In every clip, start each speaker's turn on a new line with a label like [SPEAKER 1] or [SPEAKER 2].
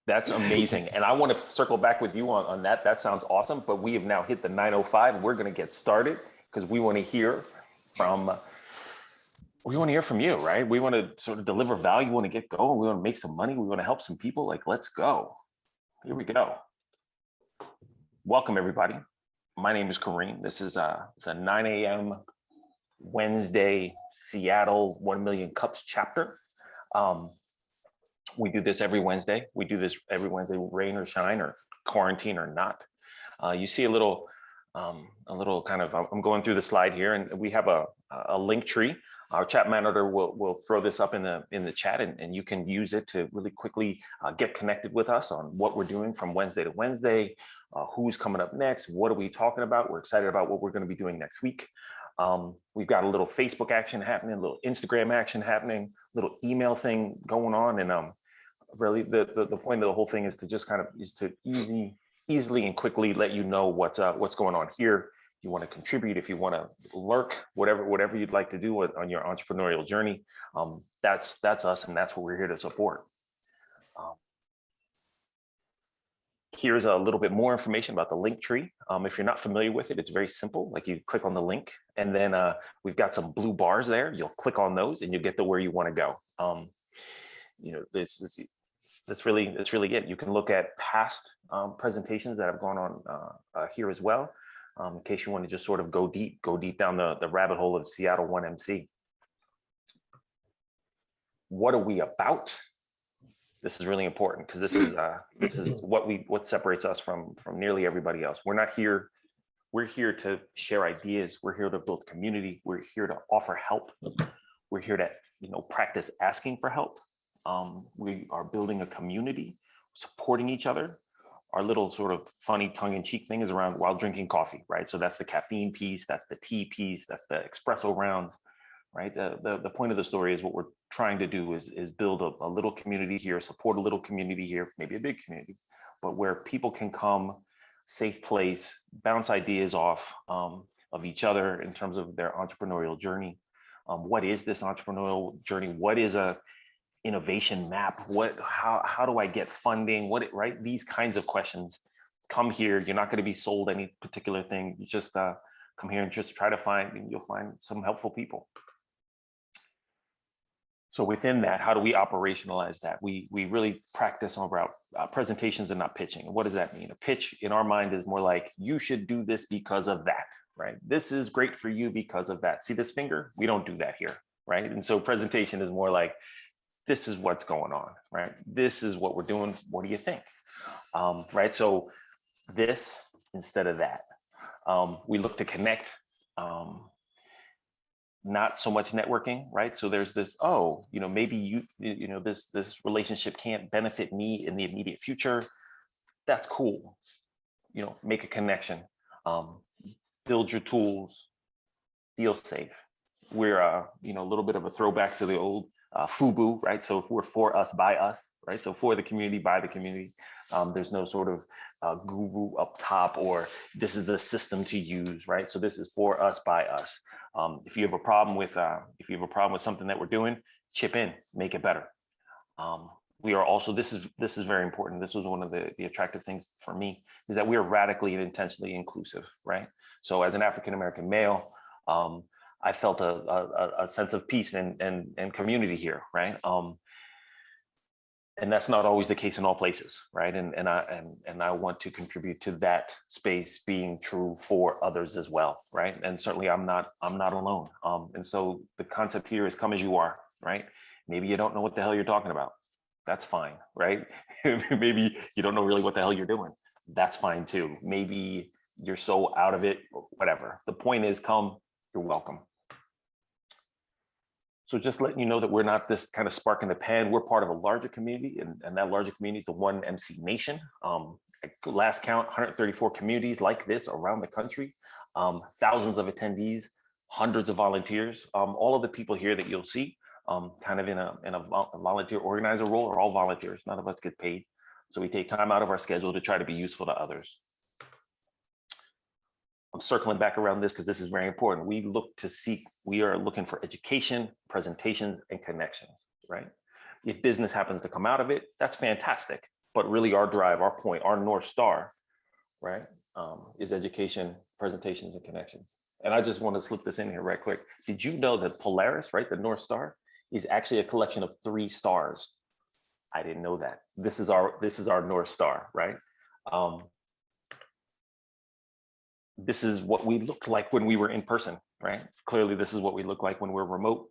[SPEAKER 1] That's amazing. And I want to circle back with you on that. That sounds awesome. But we have now hit the 9:05. We're going to get started because we want to hear from you, right? We want to sort of deliver value. We want to get going. We want to make some money. We want to help some people. Like, let's go. Here we go. Welcome, everybody. My name is Kareem. This is the 9 a.m. Wednesday Seattle 1 Million Cups chapter. We do this every Wednesday. We do this every Wednesday, rain or shine or quarantine or not. You see a little kind of, I'm going through the slide here, and we have a link tree. Our chat manager will throw this up in the chat, and you can use it to really quickly get connected with us on what we're doing from Wednesday to Wednesday, who's coming up next, what are we talking about. We're excited about what we're going to be doing next week. We've got a little Facebook action happening, a little Instagram action happening, a little email thing going on, and really the point of the whole thing is to just kind of easily and quickly let you know what's going on here. If you want to contribute, if you want to lurk, whatever you'd like to do on your entrepreneurial journey, that's us, and that's what we're here to support. Here's a little bit more information about the link tree. If you're not familiar with it, it's very simple. Like, you click on the link, and then we've got some blue bars there. You'll click on those, and you'll get to where you want to go. That's really it. You can look at past presentations that have gone on here as well, in case you want to just sort of go deep down the rabbit hole of Seattle 1MC. What are we about? This is really important, because this is what separates us from nearly everybody else. We're not here. We're here to share ideas. We're here to build community. We're here to offer help. We're here to practice asking for help. We are building a community, supporting each other. Our little sort of funny tongue-in-cheek thing is around while drinking coffee, right? So that's the caffeine piece, that's the tea piece, that's the espresso rounds, right? The point of the story is what we're trying to do is build a little community here, support a little community here, maybe a big community, but where people can come, safe place, bounce ideas off of each other in terms of their entrepreneurial journey. What is this entrepreneurial journey? What is a innovation map? How do I get funding? Right? These kinds of questions. Come here. You're not going to be sold any particular thing. You just come here and just try to find, and you'll find some helpful people. So within that, how do we operationalize that? We really practice on about presentations and not pitching. And what does that mean? A pitch in our mind is more like, you should do this because of that, right? This is great for you because of that. See this finger? We don't do that here, right? And so presentation is more like, this is what's going on, right? This is what we're doing. What do you think? Right? So this instead of that. We look to connect, not so much networking, right? So there's this, maybe this relationship can't benefit me in the immediate future. That's cool. Make a connection, build your tools, feel safe. We're a little bit of a throwback to the old FUBU, right? So we're for us, by us, right? So for the community, by the community. There's no sort of guru up top, or this is the system to use, right? So this is for us, by us. If you have a problem with something that we're doing, chip in, make it better. We are also, this is very important. This was one of the attractive things for me, is that we are radically and intentionally inclusive, right? So as an African-American male, I felt a sense of peace and community here, right? And that's not always the case in all places, right? And I want to contribute to that space being true for others as well, right? And certainly I'm not alone. And so the concept here is come as you are, right? Maybe you don't know what the hell you're talking about. That's fine, right? Maybe you don't know really what the hell you're doing. That's fine too. Maybe you're so out of it, whatever. The point is, come, you're welcome. So just letting you know that we're not this kind of spark in the pan. We're part of a larger community, and that larger community is the 1MC Nation. At last count, 134 communities like this around the country, thousands of attendees, hundreds of volunteers. All of the people here that you'll see kind of in a volunteer organizer role are all volunteers. None of us get paid. So we take time out of our schedule to try to be useful to others. I'm circling back around this because this is very important. We are looking for education, presentations, and connections, right? If business happens to come out of it, that's fantastic. But really our drive, our point, our North Star, right, is education, presentations, and connections. And I just want to slip this in here right quick. Did you know that Polaris, right, the North Star, is actually a collection of 3 stars? I didn't know that. This is our North Star, right? This is what we looked like when we were in person, right? Clearly, this is what we look like when we're remote.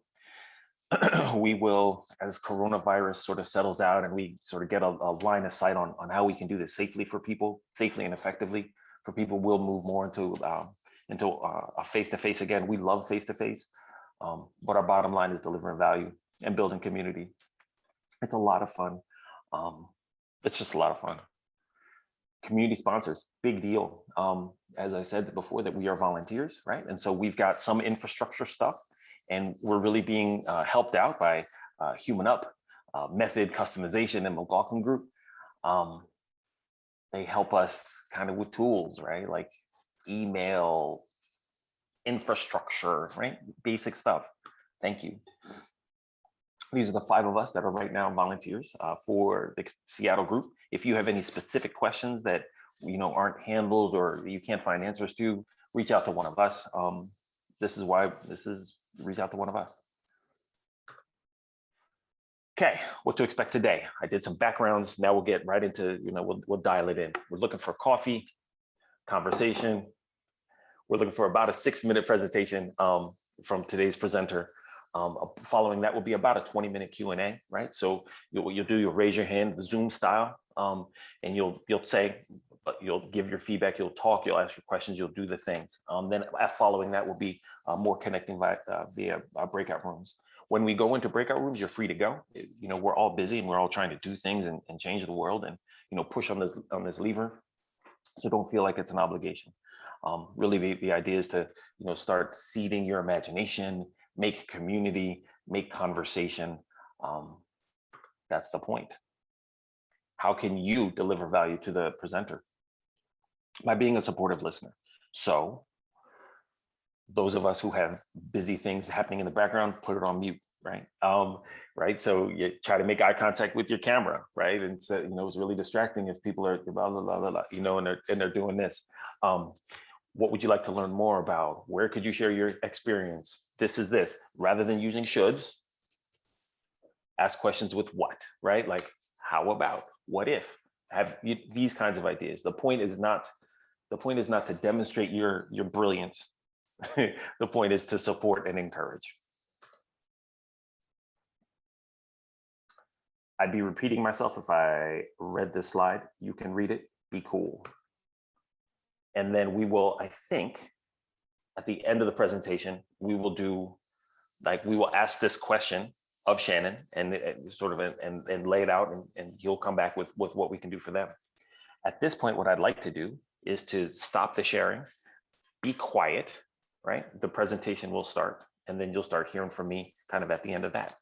[SPEAKER 1] We will, as coronavirus sort of settles out and we sort of get a line of sight on how we can do this safely for people, safely and effectively for people, we'll move more into a face-to-face again. We love face-to-face, but our bottom line is delivering value and building community. It's a lot of fun. It's just a lot of fun. Community sponsors, big deal. As I said before, that we are volunteers, right? And so we've got some infrastructure stuff, and we're really being helped out by Human Up, Method Customization, and McLaughlin Group. They help us kind of with tools, right? Like email, infrastructure, right? Basic stuff. Thank you. These are the 5 of us that are right now volunteers for the Seattle group. If you have any specific questions that aren't handled or you can't find answers to, reach out to one of us. Reach out to one of us. Okay, what to expect today? I did some backgrounds. Now we'll get right into, we'll dial it in. We're looking for coffee, conversation. We're looking for about a 6-minute presentation from today's presenter. Following that will be about a 20-minute Q&A, right? So you'll raise your hand, the Zoom style, and you'll give your feedback, you'll talk, you'll ask your questions, you'll do the things. Then following that will be more connecting via breakout rooms. When we go into breakout rooms, you're free to go. We're all busy and we're all trying to do things and change the world and push on this lever. So don't feel like it's an obligation. Really, the idea is to start seeding your imagination, make community, make conversation. That's the point. How can you deliver value to the presenter? By being a supportive listener. So those of us who have busy things happening in the background, put it on mute, right? Right. So you try to make eye contact with your camera, right? And so, it's really distracting if people are blah, blah, blah, blah, and they're doing this. What would you like to learn more about? Where could you share your experience? This is this, rather than using shoulds, ask questions with what, right? Like, how about, what if? Have these kinds of ideas. The point is not to demonstrate your brilliance. The point is to support and encourage. I'd be repeating myself if I read this slide. You can read it, be cool. And then we will, I think, at the end of the presentation, we will ask this question of Shannon and lay it out, and he'll come back with what we can do for them. At this point, what I'd like to do is to stop the sharing, be quiet, right? The presentation will start, and then you'll start hearing from me kind of at the end of that.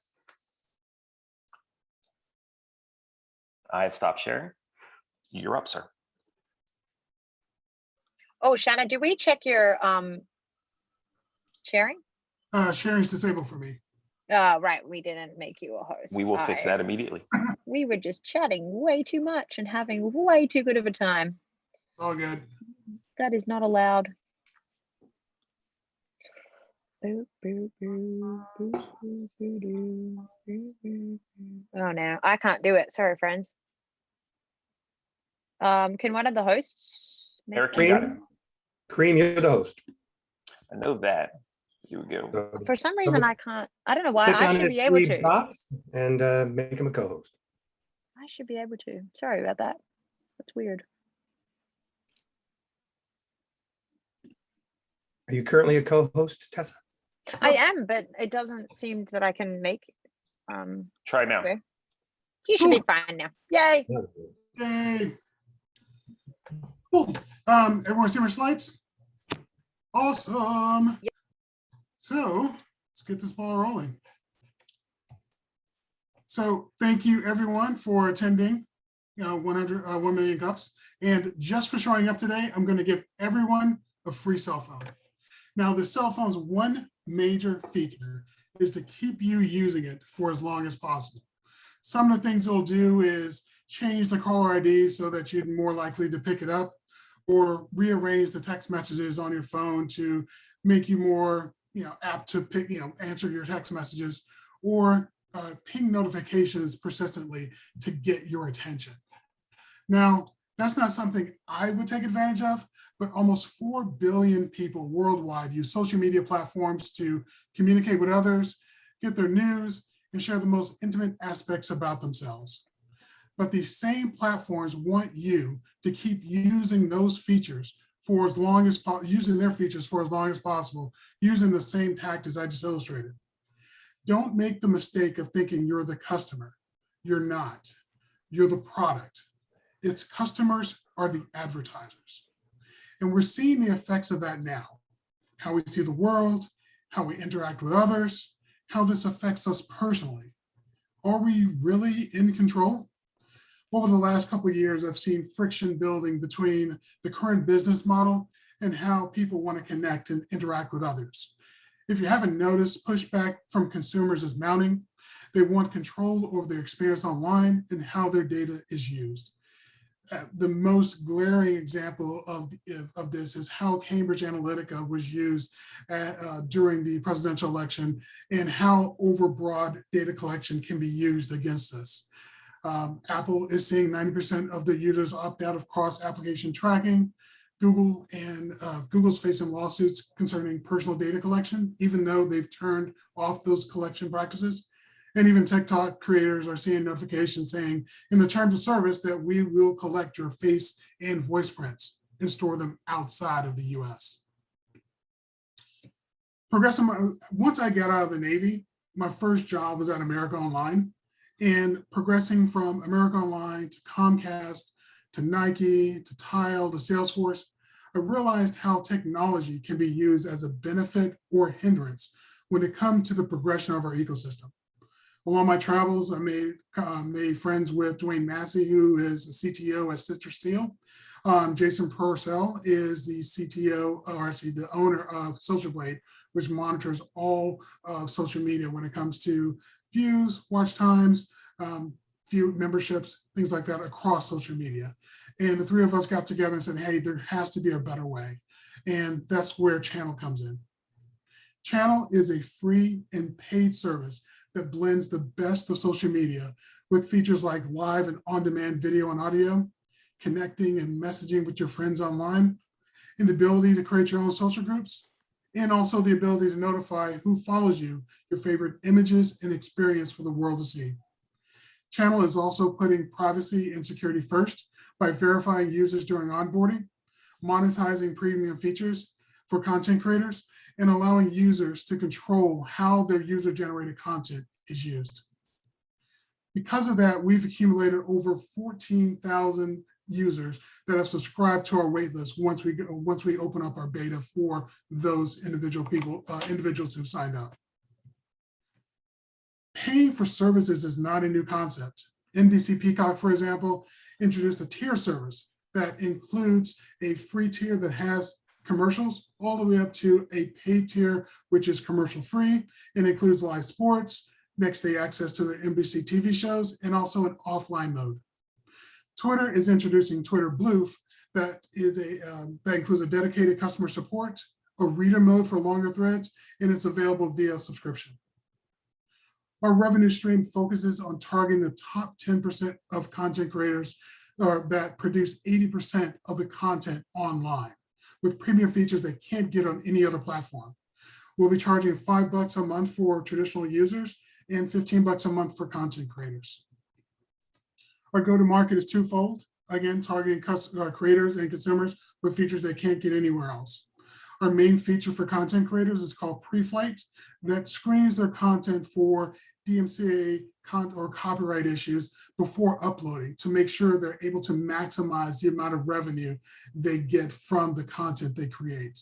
[SPEAKER 1] I've stopped sharing. You're up, sir.
[SPEAKER 2] Oh, Shannon, do we check your sharing?
[SPEAKER 3] Sharing's disabled for me.
[SPEAKER 2] Right, we didn't make you a host.
[SPEAKER 1] We will fix that immediately.
[SPEAKER 2] We were just chatting way too much and having way too good of a time.
[SPEAKER 3] All good.
[SPEAKER 2] That is not allowed. Oh no, I can't do it. Sorry, friends. Can one of the hosts?
[SPEAKER 1] Eric, you got it.
[SPEAKER 4] Kareem, you're the host.
[SPEAKER 1] I know that. Here we go.
[SPEAKER 2] For some reason, I can't. I don't know why. I should be able to.
[SPEAKER 4] And make him a co-host.
[SPEAKER 2] I should be able to. Sorry about that. That's weird.
[SPEAKER 4] Are you currently a co-host, Tessa?
[SPEAKER 2] I am, but it doesn't seem that I can make.
[SPEAKER 1] Try now.
[SPEAKER 2] Okay. You should be fine now. Yay!
[SPEAKER 3] Yay! Cool. Everyone see my slides? Awesome. Yep. So let's get this ball rolling. So thank you everyone for attending 1 Million Cups. And just for showing up today, I'm going to give everyone a free cell phone. Now the cell phone's one major feature is to keep you using it for as long as possible. Some of the things it'll do is change the caller ID so that you're more likely to pick it up, or rearrange the text messages on your phone to make you more, apt to pick, answer your text messages, or ping notifications persistently to get your attention. Now, that's not something I would take advantage of, but almost 4 billion people worldwide use social media platforms to communicate with others, get their news, and share the most intimate aspects about themselves. But these same platforms want you to keep using those features for as long as using their features for as long as possible, using the same tactics I just illustrated. Don't make the mistake of thinking you're the customer. You're not. You're the product. Its customers are the advertisers. And we're seeing the effects of that now. How we see the world, how we interact with others, how this affects us personally. Are we really in control? Over the last couple of years, I've seen friction building between the current business model and how people want to connect and interact with others. If you haven't noticed, pushback from consumers is mounting. They want control over their experience online and how their data is used. The most glaring example of this is how Cambridge Analytica was used during the presidential election, and how overbroad data collection can be used against us. Apple is seeing 90% of their users opt out of cross-application tracking. Google's facing lawsuits concerning personal data collection, even though they've turned off those collection practices. And even TikTok creators are seeing notifications saying in the terms of service that we will collect your face and voice prints and store them outside of the US. Once I got out of the Navy, my first job was at America Online, and progressing from America Online to Comcast, to Nike, to Tile, to Salesforce, I realized how technology can be used as a benefit or hindrance when it comes to the progression of our ecosystem. Along my travels, I made friends with Dwayne Massey, who is the CTO at Citrus Steel. Jason Purcell is the CTO, or actually the owner of Social Blade, which monitors all of social media when it comes to views, watch times, view memberships, things like that across social media. And the three of us got together and said, hey, there has to be a better way. And that's where Channel comes in. Channel is a free and paid service that blends the best of social media with features like live and on-demand video and audio, connecting and messaging with your friends online, and the ability to create your own social groups, and also the ability to notify who follows you, your favorite images and experience for the world to see. Channel is also putting privacy and security first by verifying users during onboarding, monetizing premium features for content creators, and allowing users to control how their user-generated content is used. Because of that, we've accumulated over 14,000 users that have subscribed to our waitlist once we open up our beta for those individuals who signed up. Paying for services is not a new concept. NBC Peacock, for example, introduced a tier service that includes a free tier that has commercials all the way up to a paid tier, which is commercial free and includes live sports, next day access to the NBC TV shows, and also an offline mode. Twitter is introducing Twitter Blue that includes a dedicated customer support, a reader mode for longer threads, and it's available via subscription. Our revenue stream focuses on targeting the top 10% of content creators that produce 80% of the content online, with premium features that can't get on any other platform. We'll be charging $5 a month for traditional users and $15 a month for content creators. Our go-to-market is twofold, again, targeting creators and consumers with features they can't get anywhere else. Our main feature for content creators is called Pre-Flight, that screens their content for DMCA or copyright issues before uploading to make sure they're able to maximize the amount of revenue they get from the content they create.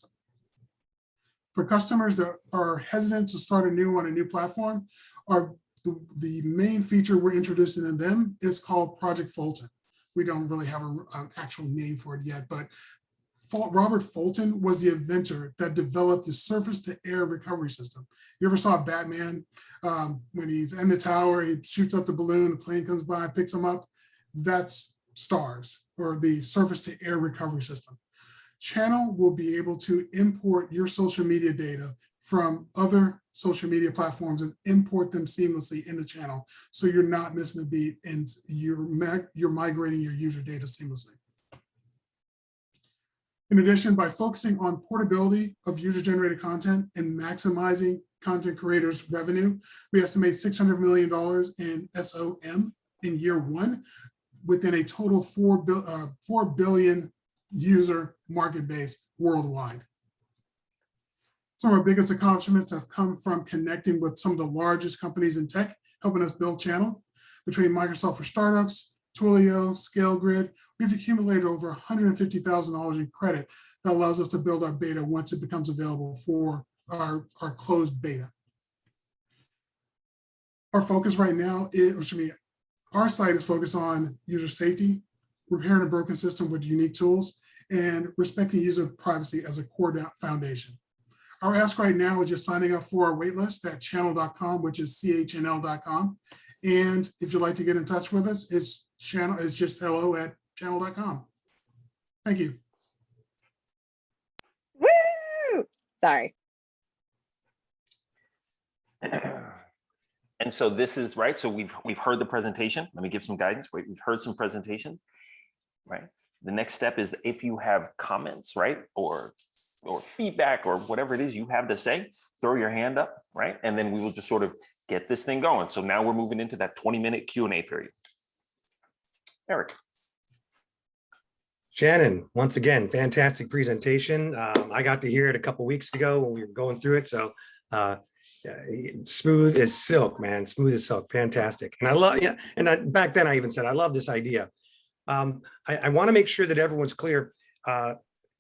[SPEAKER 3] For customers that are hesitant to start anew on a new platform, the main feature we're introducing in them is called Project Fulton. We don't really have an actual name for it yet, but Robert Fulton was the inventor that developed the surface-to-air recovery system. You ever saw Batman when he's in the tower, he shoots up the balloon, the plane comes by, picks him up? That's STARS, or the Surface to Air Recovery System. Channel will be able to import your social media data from other social media platforms and import them seamlessly into Channel, so you're not missing a beat and you're migrating your user data seamlessly. In addition, by focusing on portability of user-generated content and maximizing content creators' revenue, we estimate $600 million in SOM in year one, within a total 4 billion user market base worldwide. Some of our biggest accomplishments have come from connecting with some of the largest companies in tech, helping us build Channel. Between Microsoft for Startups, Twilio, ScaleGrid, we've accumulated over $150,000 in credit that allows us to build our beta once it becomes available for our closed beta. Our focus right now is, our site is focused on user safety, repairing a broken system with unique tools, and respecting user privacy as a core foundation. Our ask right now is just signing up for our waitlist at channel.com, which is CHNL.com. And if you'd like to get in touch with us, it's just hello@channel.com. Thank you.
[SPEAKER 2] Woo! Sorry.
[SPEAKER 1] And so this is right. So we've heard the presentation. Let me give some guidance. We've heard some presentation, right? The next step is if you have comments, right, or feedback or whatever it is you have to say, throw your hand up, right? And then we will just sort of get this thing going. So now we're moving into that 20-minute Q&A period. Eric.
[SPEAKER 4] Shannon, once again, fantastic presentation. I got to hear it a couple weeks ago when we were going through it. So smooth as silk, man, smooth as silk, fantastic. And I love, yeah. And back then I even said, I love this idea. I want to make sure that everyone's clear.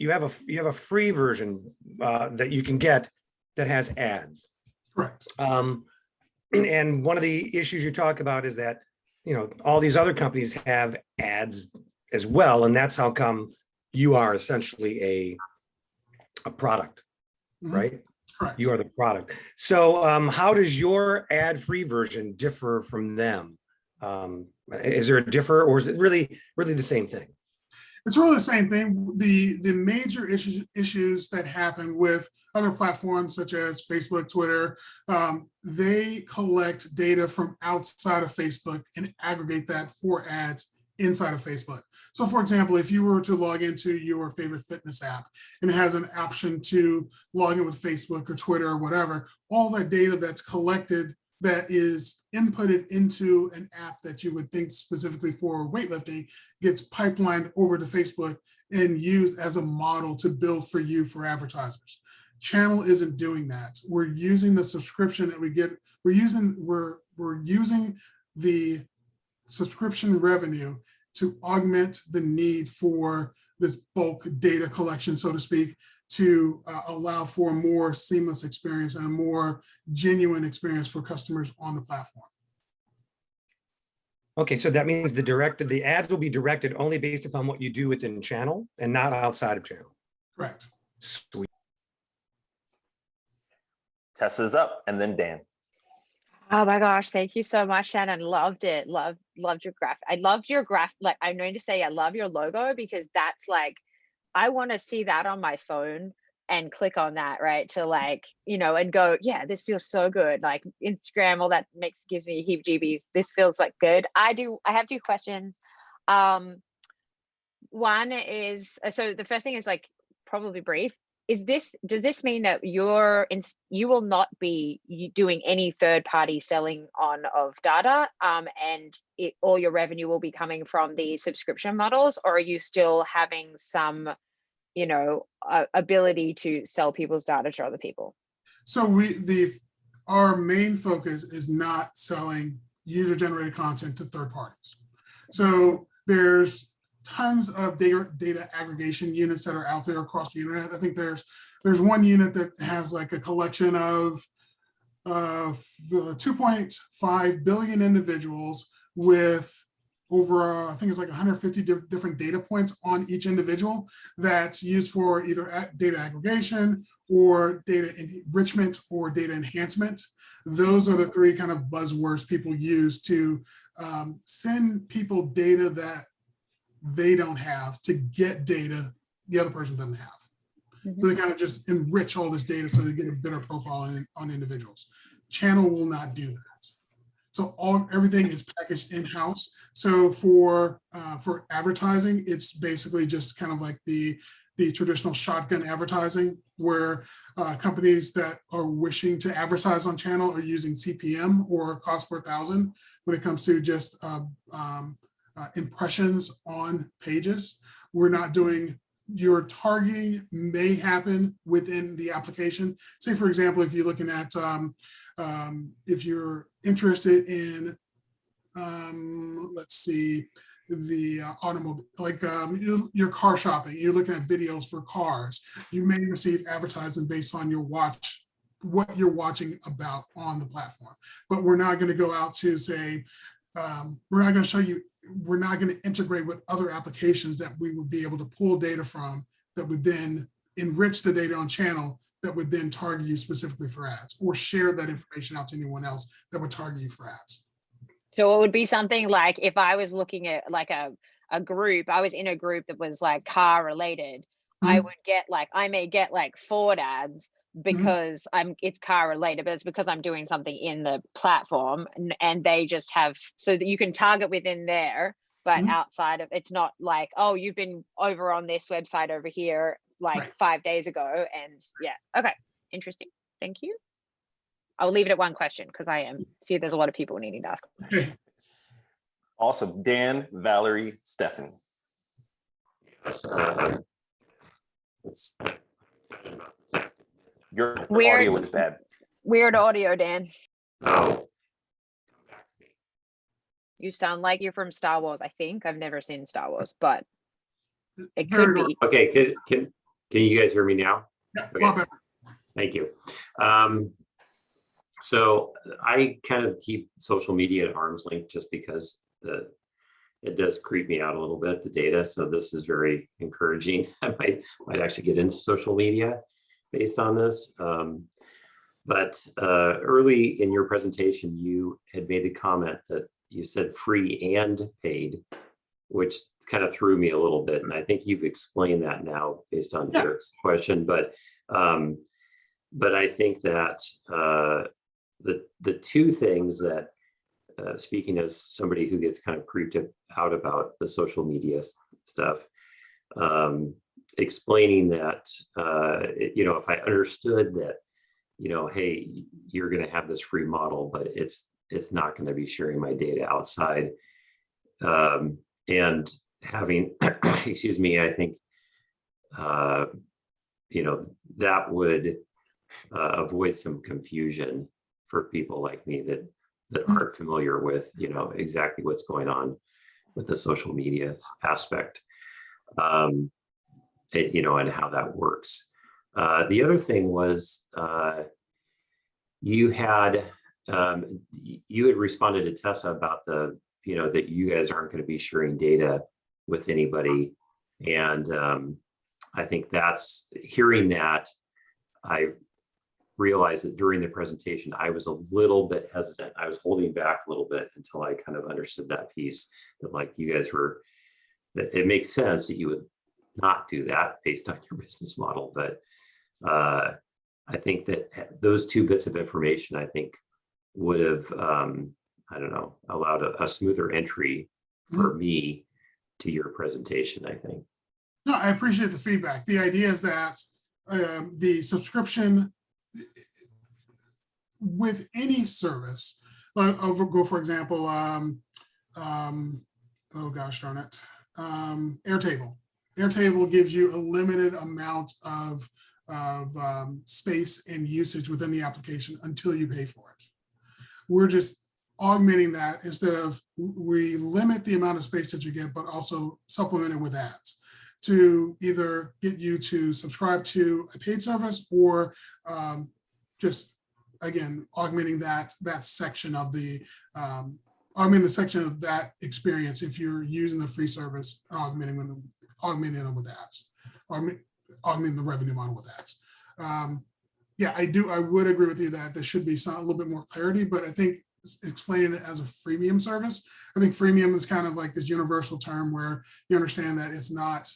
[SPEAKER 4] You have a free version that you can get that has ads.
[SPEAKER 3] Correct.
[SPEAKER 4] And one of the issues you talk about is that, you know, all these other companies have ads as well, and that's how come you are essentially a product, right?
[SPEAKER 3] Correct.
[SPEAKER 4] You are the product. So how does your ad-free version differ from them? Is there a differ, or is it really the same thing?
[SPEAKER 3] It's really the same thing. The major issues that happen with other platforms such as Facebook, Twitter, they collect data from outside of Facebook and aggregate that for ads inside of Facebook. So for example, if you were to log into your favorite fitness app and it has an option to log in with Facebook or Twitter or whatever, all that data that's collected that is inputted into an app that you would think specifically for weightlifting gets pipelined over to Facebook and used as a model to build for you for advertisers. Channel isn't doing that. We're using the subscription that we get. We're using the subscription revenue to augment the need for this bulk data collection, so to speak, to allow for a more seamless experience and a more genuine experience for customers on the platform.
[SPEAKER 4] Okay, so that means the ads will be directed only based upon what you do within Channel and not outside of Channel.
[SPEAKER 3] Correct.
[SPEAKER 4] Sweet.
[SPEAKER 1] Tessa's up, and then Dan.
[SPEAKER 2] Oh my gosh, thank you so much, Shannon. Loved it. Loved your graph. I loved your graph. Like, I'm going to say I love your logo, because that's like, I want to see that on my phone and click on that, right? To like, you know, and go, yeah, this feels so good. Like Instagram, all that gives me heebie-jeebies. This feels like good. I have two questions. One is, so the first thing is like probably brief. Does this mean that you will not be doing any third-party selling of data, and all your revenue will be coming from the subscription models, or are you still having some, you know, ability to sell people's data to other people? So
[SPEAKER 3] our main focus is not selling user-generated content to third parties. So there's tons of data aggregation units that are out there across the internet. I think there's one unit that has like a collection of 2.5 billion individuals with over, I think it's like 150 different data points on each individual that's used for either data aggregation or data enrichment or data enhancement. Those are the three kind of buzzwords people use to send people data that they don't have to get data the other person doesn't have. So they kind of just enrich all this data so they get a better profile on individuals. Channel will not do that. So everything is packaged in-house. So for advertising, it's basically just kind of like the traditional shotgun advertising, where companies that are wishing to advertise on channel are using CPM or cost per thousand when it comes to just impressions on pages. We're not doing, your targeting may happen within the application. Say, for example, if you're looking at, if you're interested in, let's see, the automobile, like your car shopping, you're looking at videos for cars, you may receive advertising based on your watch, what you're watching about on the platform. But we're not going to go out to say, we're not going to show you, we're not going to integrate with other applications that we would be able to pull data from that would then enrich the data on channel that would then target you specifically for ads, or share that information out to anyone else that would target you for ads.
[SPEAKER 2] So it would be something like, if I was looking at like a group, I was in a group that was like car related, I would get like, I may get like Ford ads because it's car related, but it's because I'm doing something in the platform, and they just have, so that you can target within there, but outside of, it's not like, oh, you've been over on this website over here like 5 days ago. And yeah, okay, interesting. Thank you. I'll leave it at one question because I see there's a lot of people needing to ask.
[SPEAKER 3] Okay.
[SPEAKER 1] Awesome. Dan, Valerie, Stefan. Your audio is bad.
[SPEAKER 2] Weird audio, Dan.
[SPEAKER 5] Oh,
[SPEAKER 2] You sound like you're from Star Wars, I think. I've never seen Star Wars, but it
[SPEAKER 3] Very
[SPEAKER 2] could be.
[SPEAKER 5] okay. Can you guys hear me now?
[SPEAKER 3] Yeah,
[SPEAKER 5] Okay.
[SPEAKER 3] well, better.
[SPEAKER 5] Thank you. So I kind of keep social media at arm's length just because it does creep me out a little bit, the data. So this is very encouraging. I might actually get into social media based on this. But early in your presentation, you had made the comment that you said free and paid, which kind of threw me a little bit. And I think you've explained that now based on Eric's question. But I think that the two things that, speaking as somebody who gets kind of creeped out about the social media stuff, explaining that, if I understood that, hey, you're going to have this free model, but it's not going to be sharing my data outside. And having, excuse me, I think, that would avoid some confusion for people like me that aren't familiar with, exactly what's going on with the social media aspect, and how that works. The other thing was you had responded to Tessa about that you guys aren't going to be sharing data with anybody. And I think hearing that, I realized that during the presentation, I was a little bit hesitant. I was holding back a little bit until I kind of understood that piece, that like you guys that it makes sense that you would not do that based on your business model. But I think that those two bits of information, I think, would have, allowed a smoother entry for me to your presentation, I think.
[SPEAKER 3] No, I appreciate the feedback. The idea is that the subscription with any service, I'll go for example, oh gosh darn it, Airtable. Airtable gives you a limited amount of space and usage within the application until you pay for it. We're just augmenting that. Instead of, we limit the amount of space that you get, but also supplement it with ads to either get you to subscribe to a paid service, or just, again, augmenting that section of the augment the section of that experience if you're using the free service, augmenting them with ads, augmenting the revenue model with ads. Yeah, I would agree with you that there should be a little bit more clarity, but I think explaining it as a freemium service, I think freemium is kind of like this universal term where you understand that it's not,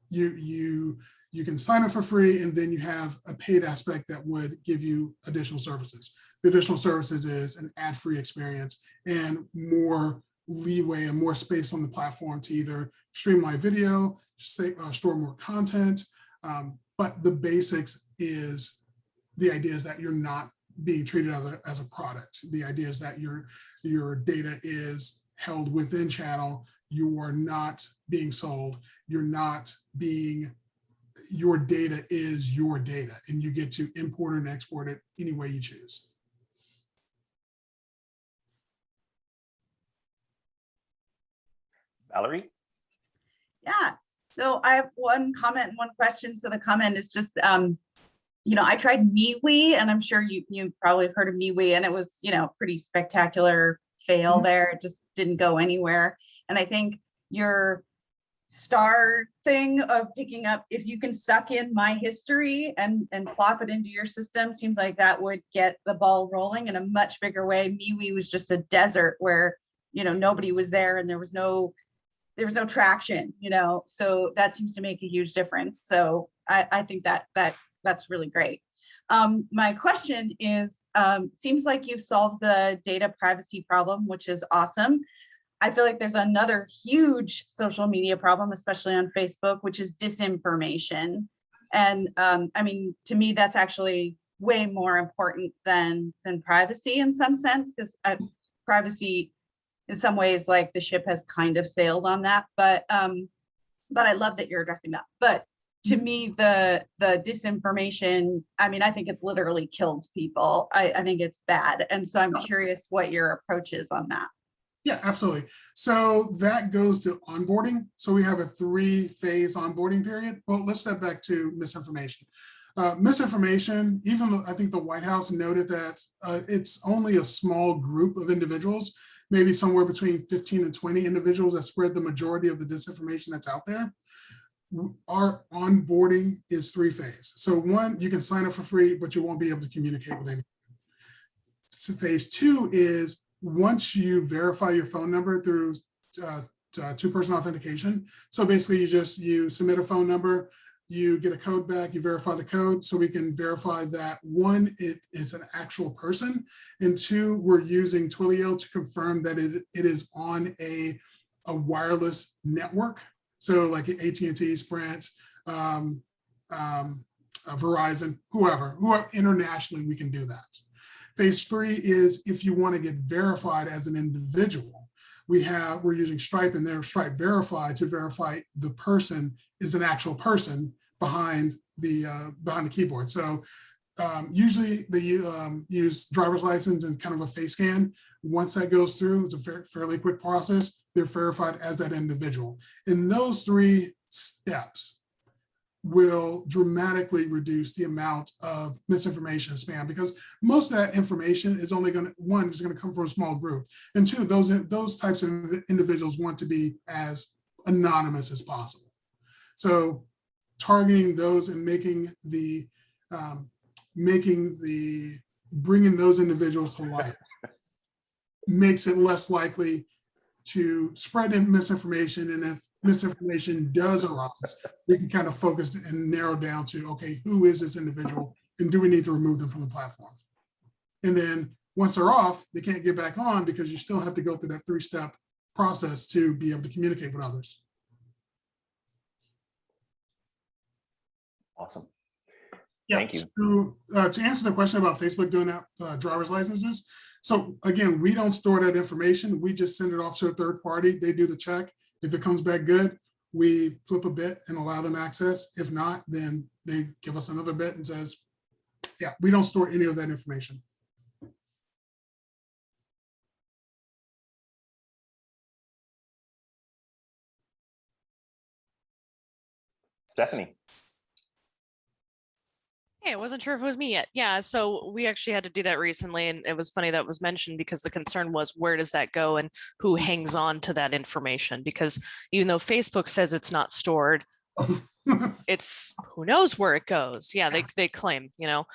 [SPEAKER 3] you can sign up for free and then you have a paid aspect that would give you additional services. The additional services is an ad-free experience and more leeway and more space on the platform to either stream live video, store more content. But the basics is, the idea is that you're not being treated as a product. The idea is that your data is held within channel. You are not being sold. You're not being, your data is your data, and you get to import and export it any way you choose.
[SPEAKER 1] Valerie?
[SPEAKER 6] Yeah, so I have one comment and one question. So the comment is just, I tried MeWe, and I'm sure you probably have heard of MeWe, and it was, pretty spectacular fail there. It just didn't go anywhere. And I think your star thing of picking up, if you can suck in my history and plop it into your system, seems like that would get the ball rolling in a much bigger way. MeWe was just a desert where, nobody was there and there was no traction, so that seems to make a huge difference. So I think that's really great. My question is, seems like you've solved the data privacy problem, which is awesome. I feel like there's another huge social media problem, especially on Facebook, which is disinformation. And to me, that's actually way more important than privacy in some sense, because privacy in some ways, like the ship has kind of sailed on that, but I love that you're addressing that. But to me, the disinformation, I think it's literally killed people. I think it's bad. And so I'm curious what your approach is on that.
[SPEAKER 3] Yeah, absolutely. So that goes to onboarding. So we have a 3-phase onboarding period. Well, let's step back to misinformation. Misinformation, even though I think the White House noted that it's only a small group of individuals, maybe somewhere between 15 and 20 individuals that spread the majority of the disinformation that's out there. Our onboarding is 3-phase. So 1, you can sign up for free, but you won't be able to communicate with anyone. So phase 2 is once you verify your phone number through two-person authentication. So basically you submit a phone number, you get a code back, you verify the code, so we can verify that 1, it is an actual person, and 2, we're using Twilio to confirm that it is on a wireless network. So like AT&T, Sprint, Verizon, whoever internationally, we can do that. Phase 3 is if you want to get verified as an individual. We're using Stripe, and their Stripe Verify to verify the person is an actual person behind the keyboard. So usually they use driver's license and kind of a face scan. Once that goes through, it's a fairly quick process. They're verified as that individual. And those 3 steps will dramatically reduce the amount of misinformation and spam, because most of that information is only going to come from a small group, and 2, those types of individuals want to be as anonymous as possible. So targeting those and bringing those individuals to light makes it less likely to spread misinformation. And if misinformation does arise, we can kind of focus and narrow down to, okay, who is this individual and do we need to remove them from the platform? And then once they're off, they can't get back on, because you still have to go through that 3-step process to be able to communicate with others.
[SPEAKER 1] Awesome.
[SPEAKER 3] Yeah,
[SPEAKER 1] Thank you.
[SPEAKER 3] To answer the question about Facebook doing that driver's licenses, so again, we don't store that information. We just send it off to a third party. They do the check. If it comes back good, we flip a bit and allow them access. If not, then they give us another bit and says, yeah, we don't store any of that information.
[SPEAKER 1] Stephanie.
[SPEAKER 7] Hey, I wasn't sure if it was me yet. Yeah, so we actually had to do that recently, and it was funny that was mentioned because the concern was where does that go and who hangs on to that information? Because even though Facebook says it's not stored, it's who knows where it goes. Yeah, they claim, you know.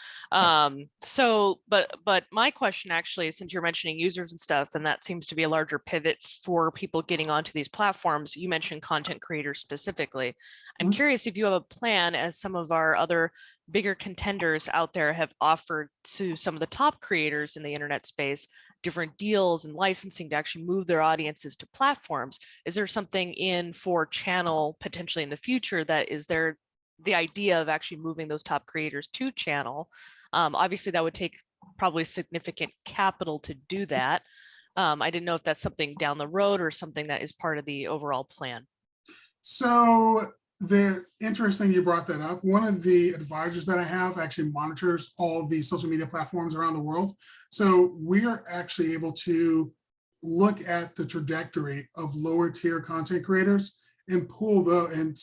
[SPEAKER 7] So but my question actually, since you're mentioning users and stuff, and that seems to be a larger pivot for people getting onto these platforms, you mentioned content creators specifically. I'm curious if you have a plan, as some of our other bigger contenders out there have offered to some of the top creators in the internet space different deals and licensing to actually move their audiences to platforms. Is there something in for channel potentially in the future that is there the idea of actually moving those top creators to channel? Obviously that would take probably significant capital to do that. I didn't know if that's something down the road or something that is part of the overall plan.
[SPEAKER 3] So interesting you brought that up. One of the advisors that I have actually monitors all of these social media platforms around the world. So we are actually able to look at the trajectory of lower tier content creators and pull and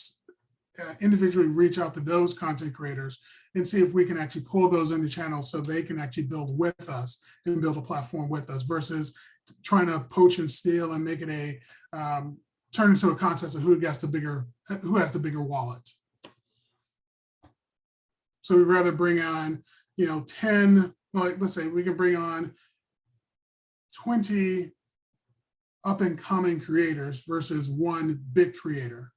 [SPEAKER 3] individually reach out to those content creators and see if we can actually pull those into channels so they can actually build with us and build a platform with us, versus trying to poach and steal and make it a turn into a contest of who has the bigger wallet. So we'd rather bring on, 10, well, let's say we can bring on 20 up and coming creators versus one big creator.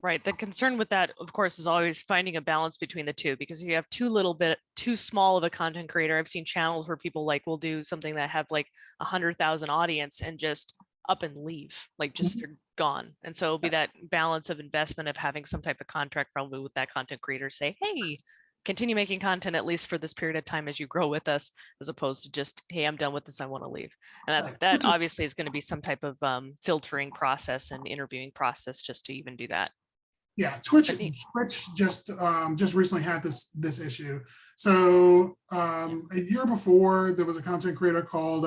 [SPEAKER 7] Right. The concern with that, of course, is always finding a balance between the two, because you have too small of a content creator. I've seen channels where people will do something that have 100,000 audience and just up and leave, they're gone. And so it'll be that balance of investment of having some type of contract probably with that content creator, say, hey, continue making content at least for this period of time as you grow with us, as opposed to just, hey, I'm done with this, I want to leave. And that obviously is going to be some type of filtering process and interviewing process just to even do that.
[SPEAKER 3] Yeah, Twitch just recently had this issue. So a year before, there was a content creator called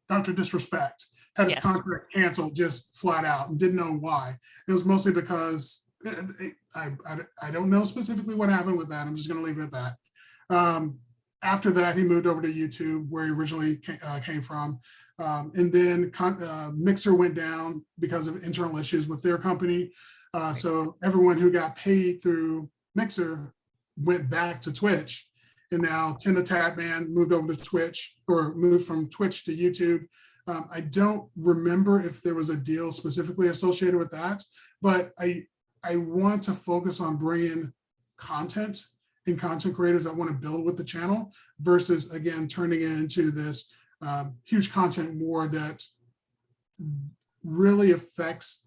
[SPEAKER 3] Dr. Disrespect, had his contract canceled just flat out and didn't know why. It was mostly because I don't know specifically what happened with that. I'm just going to leave it at that. After that, he moved over to YouTube, where he originally came from. And then Mixer went down because of internal issues with their company. So everyone who got paid through Mixer went back to Twitch. And now Tim the Tatman moved over to Twitch, or moved from Twitch to YouTube. I don't remember if there was a deal specifically associated with that, but I want to focus on bringing content and content creators that want to build with the channel, versus, again, turning it into this huge content war that really affects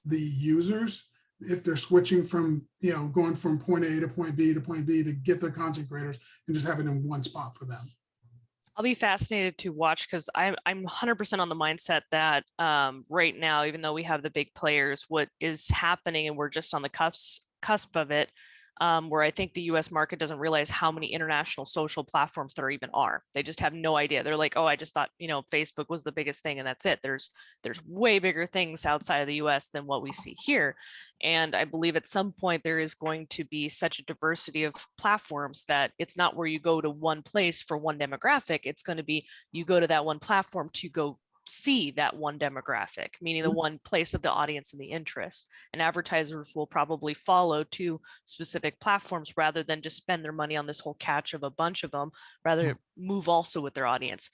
[SPEAKER 3] the users if they're switching from, going from point A to point B to point B to get their content creators and just have it in one spot for them.
[SPEAKER 7] I'll be fascinated to watch, because I'm 100% on the mindset that right now, even though we have the big players, what is happening, and we're just on the cusp of it, where I think the US market doesn't realize how many international social platforms there even are. They just have no idea. They're like, oh, I just thought, Facebook was the biggest thing and that's it. There's way bigger things outside of the US than what we see here. And I believe at some point there is going to be such a diversity of platforms that it's not where you go to one place for one demographic. It's going to be, you go to that one platform to go see that one demographic, meaning the one place of the audience and the interest. And advertisers will probably follow to specific platforms rather than just spend their money on this whole catch of a bunch of them, rather move also with their audience.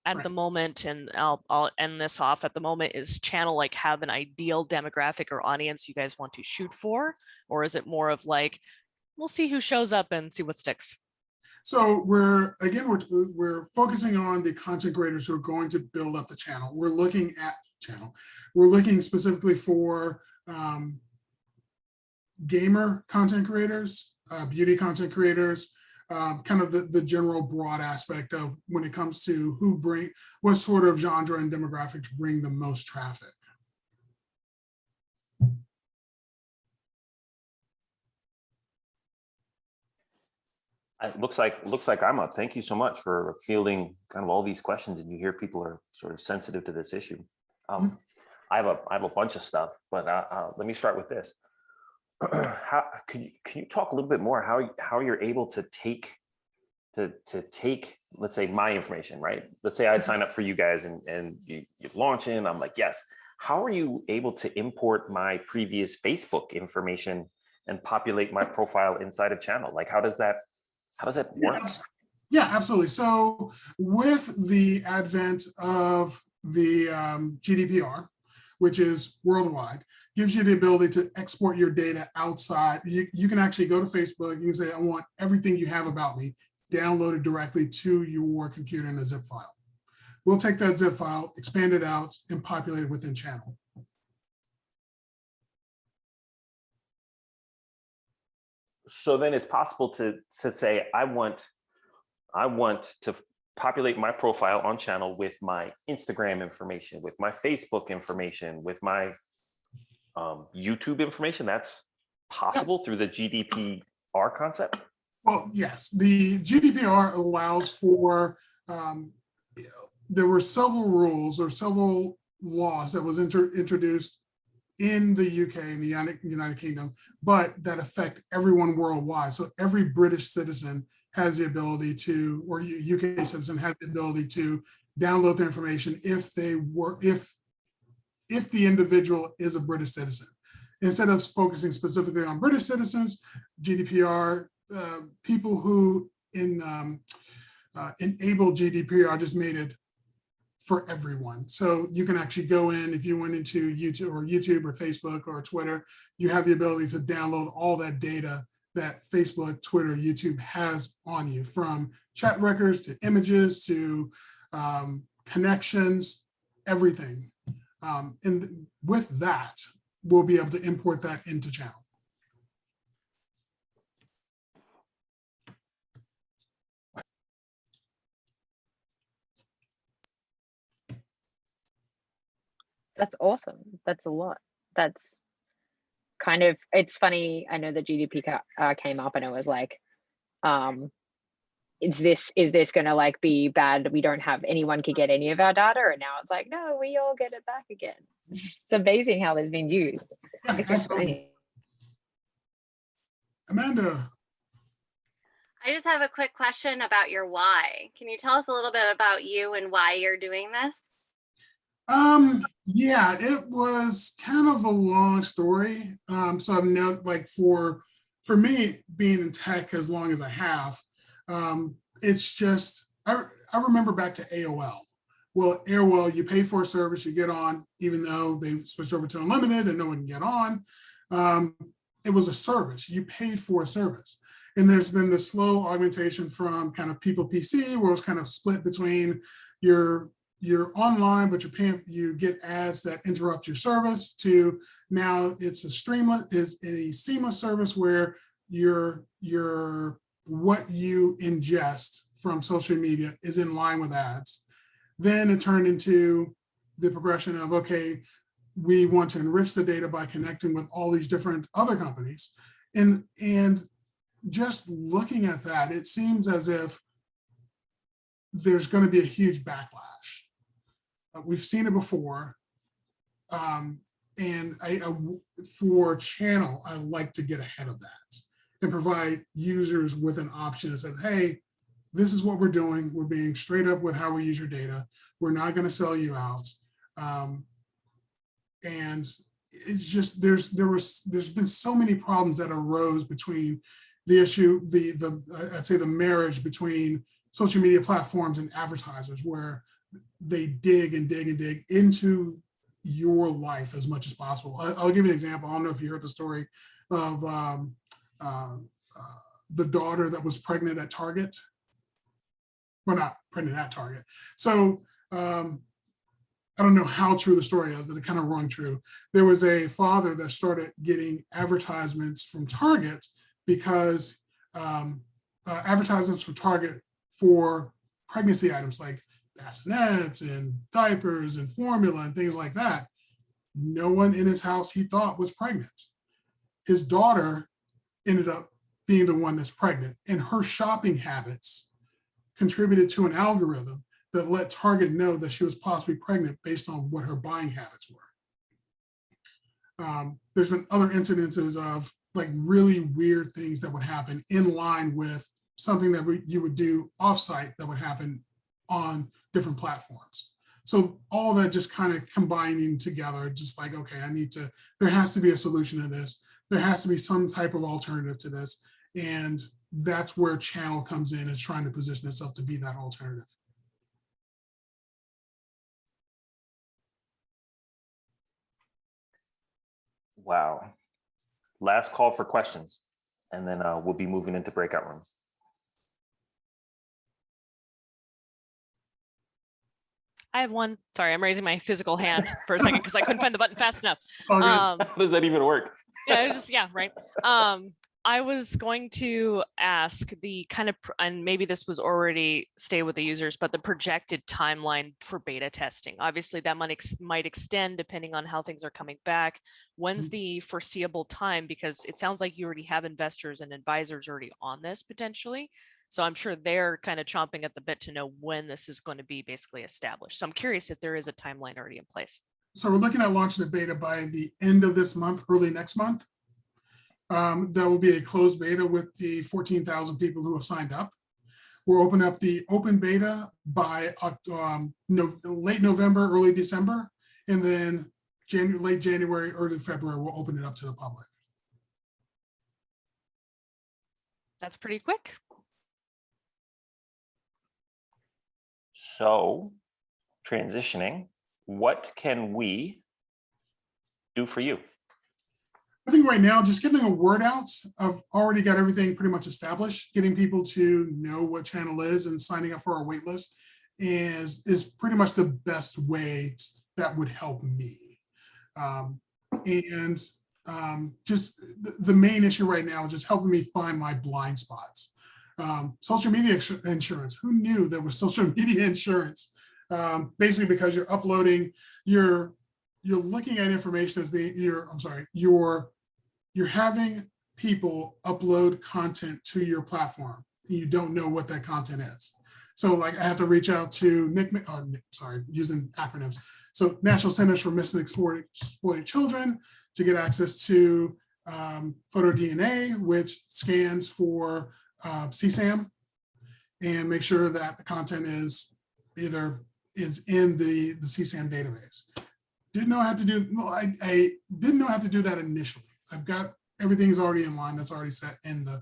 [SPEAKER 7] At the moment, and I'll end this off, at the moment, is channel have an ideal demographic or audience you guys want to shoot for? Or is it more of we'll see who shows up and see what sticks?
[SPEAKER 3] So we're focusing on the content creators who are going to build up the channel. We're looking at channel. We're looking specifically for gamer content creators, beauty content creators, kind of the general broad aspect of when it comes to what sort of genre and demographics bring the most traffic.
[SPEAKER 1] It looks like I'm up. Thank you so much for fielding kind of all these questions, and you hear people are sort of sensitive to this issue. I have a bunch of stuff, but let me start with this. how can you talk a little bit more how you're able to take let's say my information, right? Let's say I sign up for you guys and you're launching. I'm like, yes. How are you able to import my previous Facebook information and populate my profile inside of Channel? Like, how does that work?
[SPEAKER 3] Yeah, absolutely. So with the advent of the GDPR, which is worldwide, gives you the ability to export your data outside. You can actually go to Facebook. You can say, I want everything you have about me downloaded directly to your computer in a zip file. We'll take that zip file, expand it out, and populate it within Channel.
[SPEAKER 1] So then it's possible to say, I want to populate my profile on Channel with my Instagram information, with my Facebook information, with my YouTube information. That's possible through the GDPR concept?
[SPEAKER 3] Well, yes, the GDPR allows for, there were several rules or several laws that was introduced in the UK and the United Kingdom, but that affect everyone worldwide. So every British citizen has the ability to, or UK citizen has the ability to download the information if the individual is a British citizen. Instead of focusing specifically on British citizens, GDPR, people who enable GDPR just made it for everyone. So you can actually go in, if you went into YouTube or Facebook or Twitter, you have the ability to download all that data that Facebook, Twitter, YouTube has on you, from chat records to images to connections, everything. And with that, we'll be able to import that into Channel.
[SPEAKER 2] That's awesome. That's a lot. That's kind of, it's funny. I know the GDP came up and it was like, is this going to like be bad? We don't have, anyone could get any of our data. And now it's like, no, we all get it back again. It's amazing how it's been used.
[SPEAKER 3] Amanda.
[SPEAKER 8] I just have a quick question about your why. Can you tell us a little bit about you and why you're doing this?
[SPEAKER 3] Yeah, it was kind of a long story. So I've known, like, for me, being in tech as long as I have, it's just, I remember back to AOL. Well, AOL, you pay for a service, you get on, even though they switched over to unlimited and no one can get on. It was a service, you paid for a service. And there's been this slow augmentation from kind of people PC, where it's kind of split between you're online, but you're paying, you get ads that interrupt your service, to now it's a seamless service where your what you ingest from social media is in line with ads. Then it turned into the progression of, okay, we want to enrich the data by connecting with all these different other companies. And just looking at that, it seems as if there's going to be a huge backlash. We've seen it before. And for Channel, I like to get ahead of that and provide users with an option that says, hey, this is what we're doing. We're being straight up with how we use your data. We're not going to sell you out. And it's just, there's been so many problems that arose between the issue, I'd say the marriage between social media platforms and advertisers, where they dig and dig and dig into your life as much as possible. I'll give you an example. I don't know if you heard the story of the daughter that was pregnant at Target. Well, not pregnant at Target. So I don't know how true the story is, but it kind of rung true. There was a father that started getting advertisements from Target because advertisements from Target for pregnancy items like bassinets and diapers and formula and things like that. No one in his house he thought was pregnant. His daughter ended up being the one that's pregnant, and her shopping habits contributed to an algorithm that let Target know that she was possibly pregnant based on what her buying habits were. There's been other incidences of like really weird things that would happen in line with something that you would do offsite that would happen on different platforms. So all that just kind of combining together, just like, okay, there has to be a solution to this. There has to be some type of alternative to this. And that's where Channel comes in, is trying to position itself to be that alternative.
[SPEAKER 1] Wow. Last call for questions, and then we'll be moving into breakout rooms.
[SPEAKER 7] I have one. Sorry, I'm raising my physical hand for a second because I couldn't find the button fast enough.
[SPEAKER 1] How does that even work?
[SPEAKER 7] Yeah, it's just, yeah, right. I was going to ask the kind of, and maybe this was already stay with the users, but the projected timeline for beta testing. Obviously that might extend depending on how things are coming back. When's the foreseeable time? Because it sounds like you already have investors and advisors already on this potentially. So I'm sure they're kind of chomping at the bit to know when this is going to be basically established. So I'm curious if there is a timeline already in place.
[SPEAKER 3] So we're looking at launching the beta by the end of this month, early next month. That will be a closed beta with the 14,000 people who have signed up. We'll open up the open beta by late November, early December, and then late January, early February, we'll open it up to the public.
[SPEAKER 7] That's pretty quick.
[SPEAKER 1] So transitioning, what can we do for you?
[SPEAKER 3] I think right now, just getting a word out. I've already got everything pretty much established. Getting people to know what Channel is and signing up for our wait list is pretty much the best way that would help me. Just the main issue right now is just helping me find my blind spots. Social media insurance. Who knew there was social media insurance? Basically, because you're uploading, you're looking at information as being you're having people upload content to your platform. You don't know what that content is. So like I have to reach out to using acronyms. So National Centers for Missing and Exploited Children to get access to photo DNA, which scans for CSAM, and make sure that the content is in the CSAM database. Didn't know how to do. Well, I didn't know how to do that initially. I've got everything's already in line. That's already set in the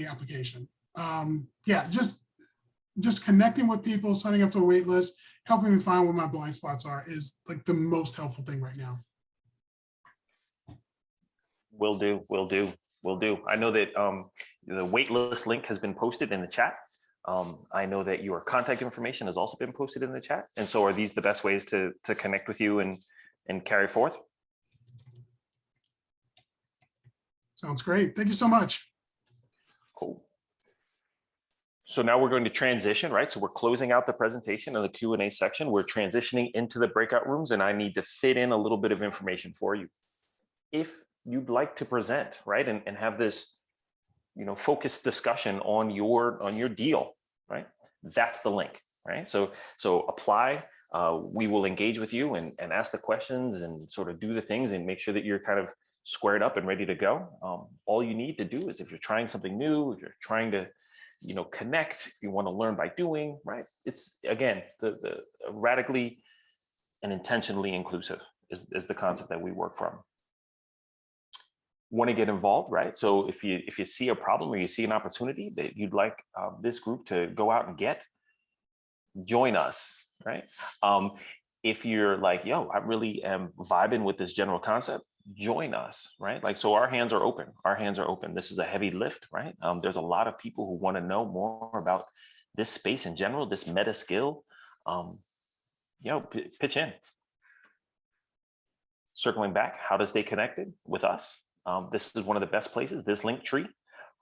[SPEAKER 3] application. Yeah, just connecting with people, signing up to a wait list, helping me find where my blind spots are is like the most helpful thing right now.
[SPEAKER 1] Will do. I know that the wait list link has been posted in the chat. I know that your contact information has also been posted in the chat. And so are these the best ways to connect with you and carry forth?
[SPEAKER 3] Sounds great. Thank you so much.
[SPEAKER 1] Cool. So now we're going to transition, right? So we're closing out the presentation and the Q&A section. We're transitioning into the breakout rooms, and I need to fit in a little bit of information for you. If you'd like to present, right, and have this, focused discussion on your deal, right? That's the link, right? So apply. We will engage with you and ask the questions and sort of do the things and make sure that you're kind of squared up and ready to go. All you need to do is, if you're trying something new, if you're trying to connect, if you want to learn by doing, right? It's, again, the radically and intentionally inclusive is the concept that we work from. Want to get involved, right? So if you see a problem or you see an opportunity that you'd like this group to go out and get, join us, right? If you're like, yo, I really am vibing with this general concept, join us, right? Like, so our hands are open. This is a heavy lift, right? There's a lot of people who want to know more about this space in general, this meta skill. Pitch in. Circling back, how to stay connected with us. This is one of the best places, this link tree,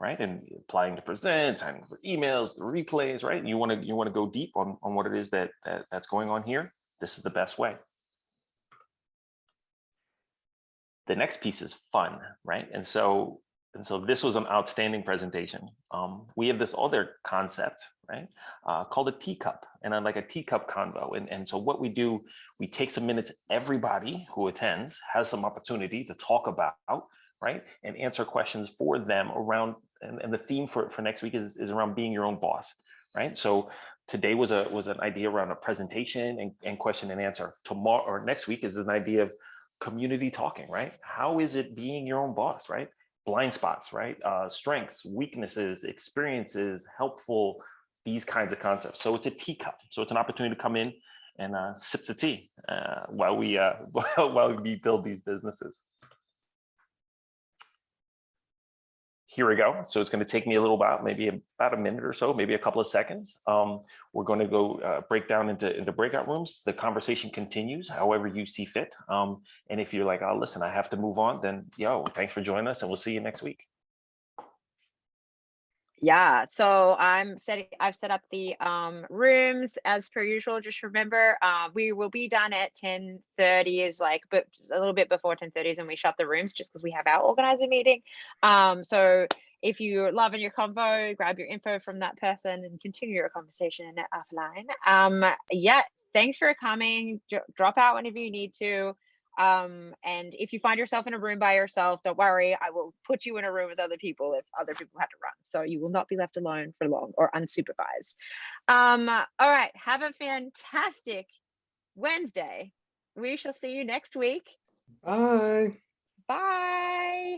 [SPEAKER 1] right? And applying to present, signing for emails, the replays, right? You want to go deep on what it is that's going on here. This is the best way. The next piece is fun, right? And so this was an outstanding presentation. We have this other concept, right? Called a teacup, and like a teacup convo. And so what we do, we take some minutes, everybody who attends has some opportunity to talk about right? And answer questions for them around, and the theme for next week is around being your own boss, right? So today was an idea around a presentation and question and answer. Tomorrow or next week is an idea of community talking, right? How is it being your own boss, right? Blind spots, right? Strengths, weaknesses, experiences, helpful, these kinds of concepts. So it's a teacup. So it's an opportunity to come in and sip the tea while we build these businesses. Here we go. So it's going to take me a little while, maybe about a minute or so, maybe a couple of seconds. We're going to go break down into breakout rooms. The conversation continues however you see fit. And if you're like, oh, listen, I have to move on, then thanks for joining us and we'll see you next week.
[SPEAKER 2] Yeah, so I've set up the rooms as per usual. Just remember, we will be done at 10:30 is but a little bit before 10:30 is when we shut the rooms, just because we have our organizer meeting. So if you're loving your convo, grab your info from that person and continue your conversation offline. Yeah, thanks for coming. Drop out whenever you need to. And if you find yourself in a room by yourself, don't worry, I will put you in a room with other people if other people have to run. So you will not be left alone for long or unsupervised. All right, have a fantastic Wednesday. We shall see you next week.
[SPEAKER 4] Bye.
[SPEAKER 2] Bye.